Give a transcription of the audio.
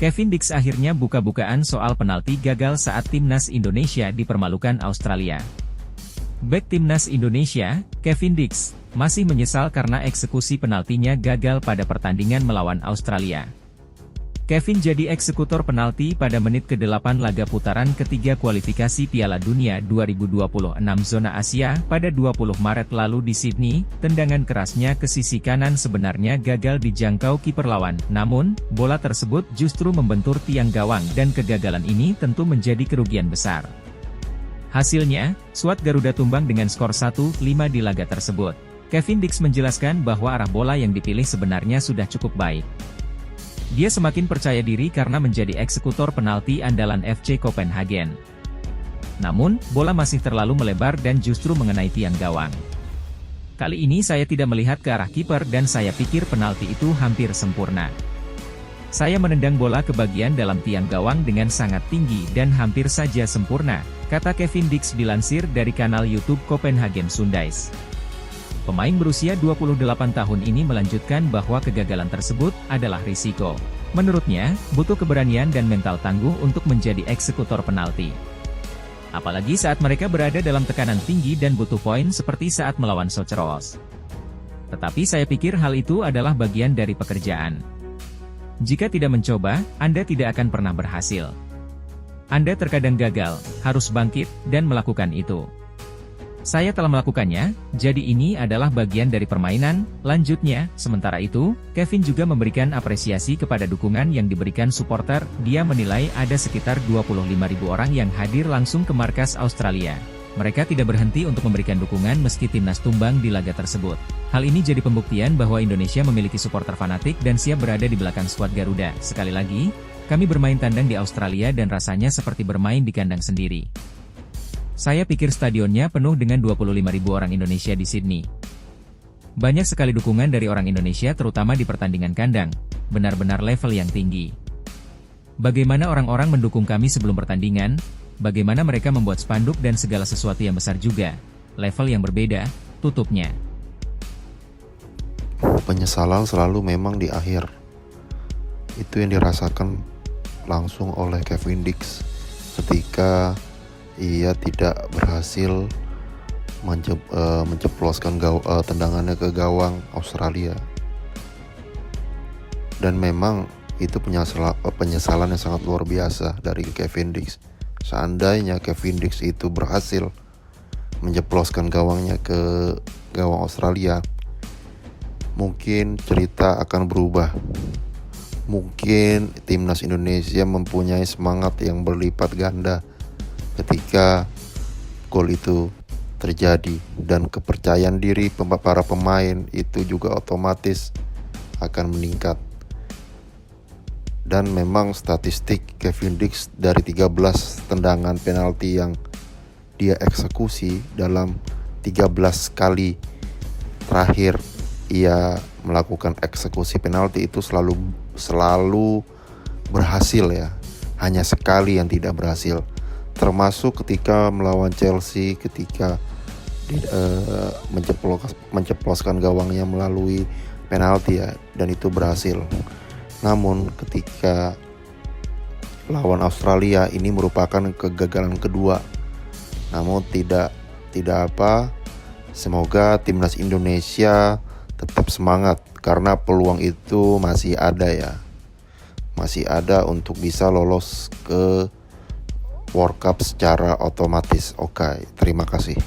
Kevin Dix akhirnya buka-bukaan soal penalti gagal saat timnas Indonesia dipermalukan Australia. Bek timnas Indonesia, Kevin Dix, masih menyesal karena eksekusi penaltinya gagal pada pertandingan melawan Australia. Kevin jadi eksekutor penalti pada menit ke-8 laga putaran ketiga kualifikasi Piala Dunia 2026 zona Asia pada 20 Maret lalu di Sydney. Tendangan kerasnya ke sisi kanan sebenarnya gagal dijangkau kiper lawan, namun, bola tersebut justru membentur tiang gawang dan kegagalan ini tentu menjadi kerugian besar. Hasilnya, skuad Garuda tumbang dengan skor 1-5 di laga tersebut. Kevin Dix menjelaskan bahwa arah bola yang dipilih sebenarnya sudah cukup baik. Dia semakin percaya diri karena menjadi eksekutor penalti andalan FC Copenhagen. Namun, bola masih terlalu melebar dan justru mengenai tiang gawang. Kali ini saya tidak melihat ke arah kiper dan saya pikir penalti itu hampir sempurna. Saya menendang bola ke bagian dalam tiang gawang dengan sangat tinggi dan hampir saja sempurna, kata Kevin Dix dilansir dari kanal YouTube Copenhagen Sundays. Pemain berusia 28 tahun ini melanjutkan bahwa kegagalan tersebut adalah risiko. Menurutnya, butuh keberanian dan mental tangguh untuk menjadi eksekutor penalti. Apalagi saat mereka berada dalam tekanan tinggi dan butuh poin seperti saat melawan Soceros. Tetapi saya pikir hal itu adalah bagian dari pekerjaan. Jika tidak mencoba, Anda tidak akan pernah berhasil. Anda terkadang gagal, harus bangkit, dan melakukan itu. Saya telah melakukannya, jadi ini adalah bagian dari permainan. Lanjutnya, sementara itu, Kevin juga memberikan apresiasi kepada dukungan yang diberikan supporter. Dia menilai ada sekitar 25.000 orang yang hadir langsung ke markas Australia. Mereka tidak berhenti untuk memberikan dukungan meski timnas tumbang di laga tersebut. Hal ini jadi pembuktian bahwa Indonesia memiliki supporter fanatik dan siap berada di belakang skuad Garuda. Sekali lagi, kami bermain tandang di Australia dan rasanya seperti bermain di kandang sendiri. Saya pikir stadionnya penuh dengan 25.000 orang Indonesia di Sydney. Banyak sekali dukungan dari orang Indonesia terutama di pertandingan kandang, benar-benar level yang tinggi. Bagaimana orang-orang mendukung kami sebelum pertandingan, bagaimana mereka membuat spanduk dan segala sesuatu yang besar juga, level yang berbeda, tutupnya. Penyesalan selalu memang di akhir. Itu yang dirasakan langsung oleh Kevin Dix ketika ia tidak berhasil menceploskan tendangannya ke gawang Australia. Dan memang itu penyesalan yang sangat luar biasa dari Kevin Dix. Seandainya Kevin Dix itu berhasil menjeploskan gawangnya ke gawang Australia, mungkin cerita akan berubah. Mungkin timnas Indonesia mempunyai semangat yang berlipat ganda ketika gol itu terjadi, dan kepercayaan diri para pemain itu juga otomatis akan meningkat. Dan memang statistik Kevin Dix dari 13 tendangan penalti yang dia eksekusi dalam 13 kali terakhir ia melakukan eksekusi penalti itu selalu berhasil ya. Hanya sekali yang tidak berhasil. Termasuk ketika melawan Chelsea ketika menceploskan gawangnya melalui penalti ya, dan itu berhasil. Namun ketika lawan Australia ini merupakan kegagalan kedua. Namun tidak apa, semoga timnas Indonesia tetap semangat karena peluang itu masih ada ya. Masih ada untuk bisa lolos ke World Cup secara otomatis. Oke, terima kasih.